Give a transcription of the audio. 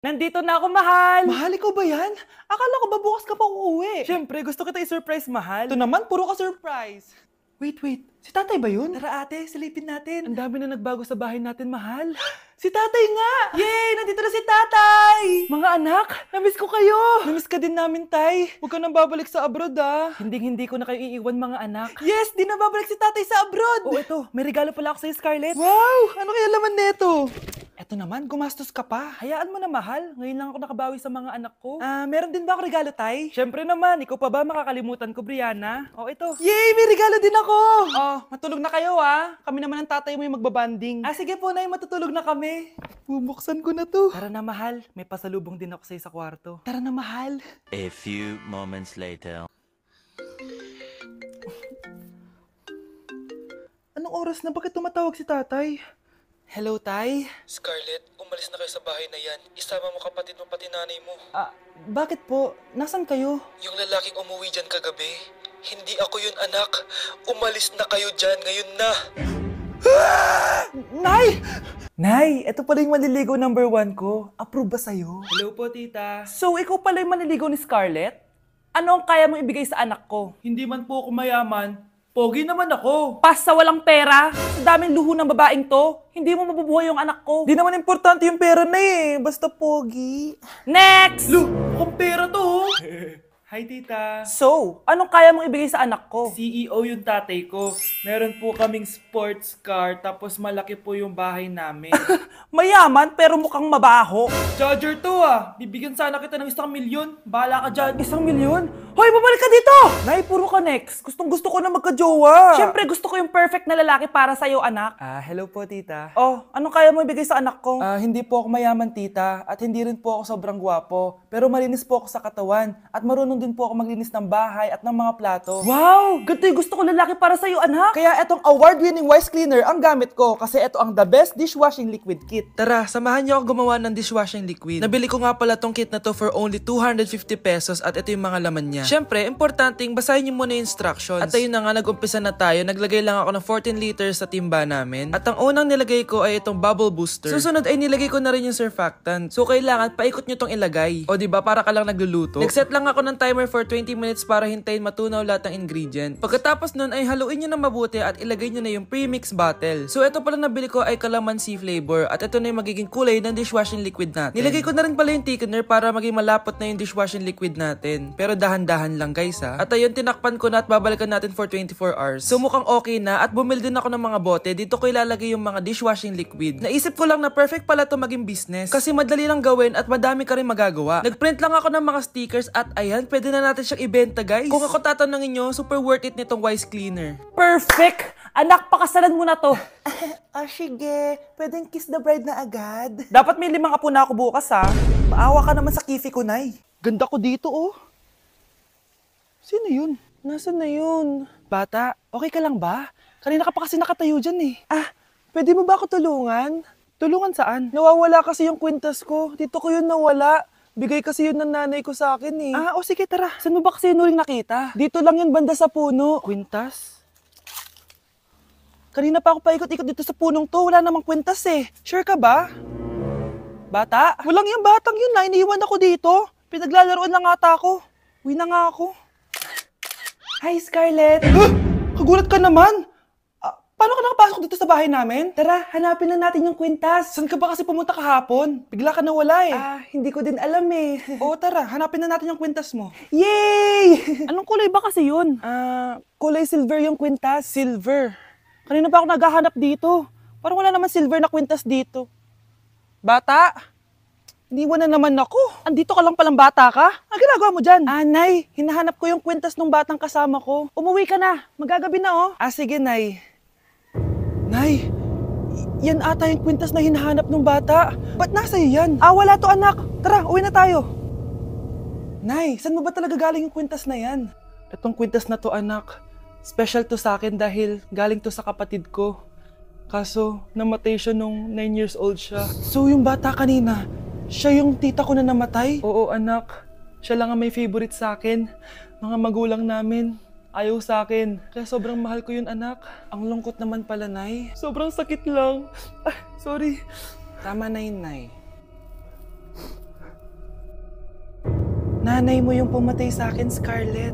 Nandito na ako, mahal! Mahal, ikaw ba yan? Akala ko ba bukas ka pa uuwi? Siyempre, gusto kita i-surprise, mahal. Ito naman, puro ka surprise. Wait. Si tatay ba yun? Tara ate, silipin natin. Ang dami na nagbago sa bahay natin, mahal. Si tatay nga! Yay! Nandito na si tatay! Mga anak, namiss ko kayo! Namiss ka din namin, tay. Huwag ka nang babalik sa abroad, ah. Hindi ko na kayo iiwan, mga anak. Yes, di na babalik si tatay sa abroad! Oh, ito, may regalo pala ako sa'yo, Scarlett. Wow! Ano kaya laman neto? Eto naman, gumastos ka pa. Hayaan mo na, mahal. Ngayon lang ako nakabawi sa mga anak ko. Meron din ba ako regalo, tay? Siyempre naman, ikaw pa ba makakalimutan ko, Brianna? Oh, ito. Yay! May regalo din ako! Oh, matulog na kayo, ah. Kami naman ang tatay mo yung magbabanding. Sige po, Nay, matutulog na kami. Bubuksan ko na to. Tara na, mahal. May pasalubong din ako sa'yo sa kwarto. Tara na, mahal. A few moments later. Anong oras na? Bakit tumatawag si tatay? Hello, tay? Scarlett, umalis na kayo sa bahay na yan. Isama mo kapatid mo pati nanay mo. Bakit po? Nasaan kayo? Yung lalaking umuwi dyan kagabi, hindi ako yun, anak. Umalis na kayo dyan ngayon na. Nay! Nay, ito pala yung maliligaw number 1 ko. Approve ba sa'yo? Hello po, tita. So, ikaw pala yung maliligaw ni Scarlett? Ano ang kaya mong ibigay sa anak ko? Hindi man po ako mayaman, pogi naman ako. Pas sa walang pera? Sa daming luho ng babaeng to? Hindi mo mabubuhay yung anak ko. Di naman importante yung pera na eh. Basta pogi. Next! Lu, mukhang pera to. Hi, tita. So, anong kaya mong ibigay sa anak ko? CEO yung tatay ko. Meron po kaming sports car, tapos malaki po yung bahay namin. Mayaman pero mukhang mabaho. Charger to ah! Bibigyan sana kita ng 1,000,000. Bahala ka dyan. 1,000,000? Hoy, babalik ka dito! Nay, puro ka next. Gustong-gusto ko na magka-jowa. Siyempre, gusto ko yung perfect na lalaki para sa'yo, anak. Hello po, tita. Oh, anong kaya mo ibigay sa anak ko? Hindi po ako mayaman, tita. At hindi rin po ako sobrang gwapo. Pero malinis po ako sa katawan. At marunong din po ako maglinis ng bahay at ng mga plato. Wow! Ganito yung gusto ko lalaki para sa'yo, anak. Kaya etong award-winning Wise Cleaner ang gamit ko kasi ito ang the best dishwashing liquid kit. Tara, samahan niyo ako gumawa ng dishwashing liquid. Nabili ko nga pala tong kit na to for only 250 pesos at ito yung mga laman niya. Siyempre, importanteng basahin niyo muna yung instructions. At ayun na nga, nag-umpisa na tayo. Naglagay lang ako ng 14 liters sa timba namin. At ang unang nilagay ko ay itong bubble booster. Susunod ay nilagay ko na rin yung surfactant. So kailangan paikot niyo tong ilagay. O diba, para ka lang nagluluto. Nag-set lang ako ng timer for 20 minutes para hintayin matunaw lahat ng ingredient. Pagkatapos nun ay haluin nyo na mabuti at ilagay nyo na yung premix bottle. So ito pala nabili ko ay calamansi flavor at ito na yung magiging kulay ng dishwashing liquid natin. Nilagay ko na rin pala yung thickener para maging malapot na yung dishwashing liquid natin. Pero dahan-dahan lang guys ha. At ayun, tinakpan ko na at babalikan natin for 24 hours. So mukhang okay na at bumili din ako ng mga bote. Dito ko ilalagay yung mga dishwashing liquid. Naisip ko lang na perfect pala to maging business kasi madali lang gawin at madami ka rin magagawa. Nagprint lang ako ng mga stickers at ayan, pwede na natin siyang ibenta guys. Kung ako tatanungin nyo, super worth it nitong Wise Cleaner. Perfect! Anak, pakasalan mo na to. Sige. Pwedeng kiss the bride na agad. Dapat may 5 apo na ako bukas ha. Maawa ka naman sa kifi ko, Nay. Ganda ko dito oh. Sino yun? Nasaan na yun? Bata, okay ka lang ba? Kanina ka pa kasi nakatayo dyan eh. Pwede mo ba ako tulungan? Tulungan saan? Nawawala kasi yung kwintas ko. Dito ko yun nawala. Bigay kasi yun ng nanay ko sa akin eh. Sige, tara. Saan mo ba kasi yun uling nakita? Dito lang yun banda sa puno. Kwintas? Kanina pa ako paikot-ikot dito sa punong to. Wala namang kwintas eh. Sure ka ba? Bata? Walang yung batang yun na. Iniwan ako dito. Pinaglalaroan lang ata ako. Uwi na nga ako. Hi, Scarlett. Kagulat ka naman. Paano ka nakapasok dito sa bahay namin? Tara, hanapin lang natin yung kwintas. Saan ka ba kasi pumunta kahapon? Bigla ka nawala eh. Hindi ko din alam eh. Oo, tara. Hanapin na natin yung kwintas mo. Yay! Anong kulay ba kasi yun? Kulay silver yung kwintas. Silver. Kanina pa ako naghahanap dito. Parang wala naman silver na kwintas dito. Bata! Iniwan na naman ako. Andito ka lang palang bata ka? Ang ginagawa mo dyan? Nay, hinahanap ko yung kwintas ng batang kasama ko. Umuwi ka na. Magagabi na oh. Sige, Nay. Nay, yan ata yung kwintas na hinahanap ng bata. Ba't nasa iyo yan? Wala to anak. Tara, uwi na tayo. Nay, saan mo ba talaga galing yung kwintas na yan? Itong kwintas na to anak, special to sa akin dahil galing to sa kapatid ko. Kaso, namatay siya nung 9 years old siya. So yung bata kanina, siya yung tita ko na namatay? Oo anak, siya lang ang may favorite sa akin. Mga magulang namin, ayaw sa akin. Kaya sobrang mahal ko yun anak. Ang lungkot naman pala, Nay. Sobrang sakit lang. Sorry. Tama na yun, Nay. Nanay mo yung pumatay sa akin, Scarlett.